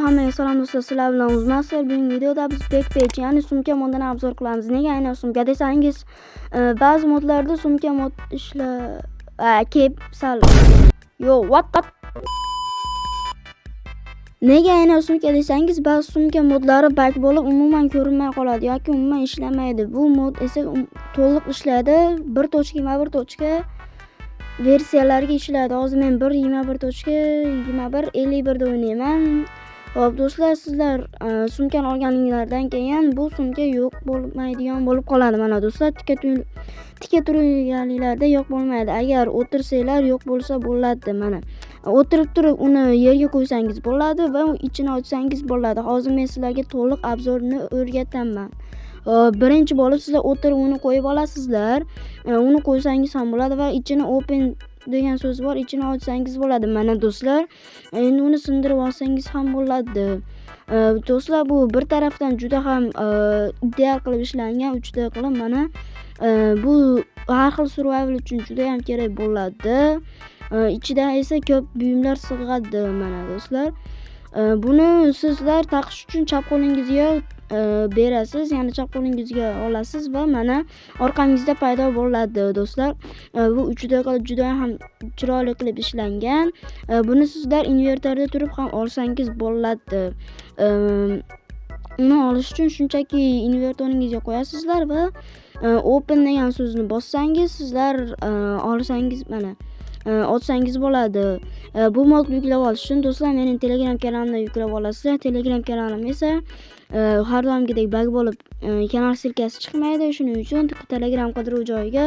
hammaga salom do'stlar, sizlar bilan Uzmaster. Bugungi videoda biz backpack, ya'ni sumka modini obzor qilamiz. Nega aynan sumka desangiz, ba'zi modlarda sumka mod kep sal what Nega aynan sumka desangiz, ba'zi sumka modlari bug bo'lib umuman ko'rinmay qoladi yoki umuman ishlamaydi. Bu mod esa to'liq ishlaydi. 1.21 versiyalarga ishlaydi. Hozir men 1.21.51 da o'ynayman. Xo'p do'stlar, sizlar sumkani olganingizdan keyin bu sumka yo'q bo'lmaydigan bo'lib qoladi. Mana do'stlar, tika turganliklarda yo'q bo'lmaydi. Agar o'tirsanglar yo'q bo'lsa bo'ladi. Mana o'tirib turib uni yerga qo'ysangiz bo'ladi va ichini ochsangiz bo'ladi. Hozir men sizlarga to'liq obzorni o'rgataman. Birinchi bo'lib sizlar o'tirib uni qo'yib olasizlar. Uni qo'ysangiz ham bo'ladi va ichini open degan so'z bor, ichini ochsangiz bo'ladi. Mana do'stlar, endi uni sindirib olsangiz ham bo'ladi. Do'stlar, bu bir tarafdan juda ham ideal qilib ishlangan 3D qilib. Mana bu har xil survival uchun juda ham kerak bo'ladi. Ichida esa ko'p buyumlar sig'adi. Mana do'stlar, buni sizlar taqish uchun chap qo'lingizga berasiz, ya'ni chap qo'lingizga olasiz va mana orqangizda paydo bo'ladi do'stlar. Bu 3D qilib juda ham chiroyli qilib ishlangan. Buni sizlar invertorda turib ham olsangiz bo'ladi. Uni olish uchun shunchaki invertoringizga qo'yasizlar va open degan so'zni bossangiz sizlar olsangiz mana ochsangiz bo'ladi. Bu modni yuklab olish uchun do'stlar mening Telegram kanalimdan yuklab olasizlar. Telegram kanalim esa har doimgidek bug bo'lib kanal silkasi chiqmaydi. Shuning uchun Telegram qidiruv joyiga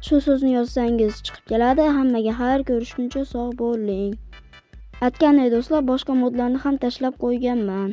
shu so'zni yozsangiz chiqib keladi. Hammaga xayr, ko'rishguncha sog' bo'ling. Aytganday do'stlar, boshqa modlarni ham tashlab qo'yganman.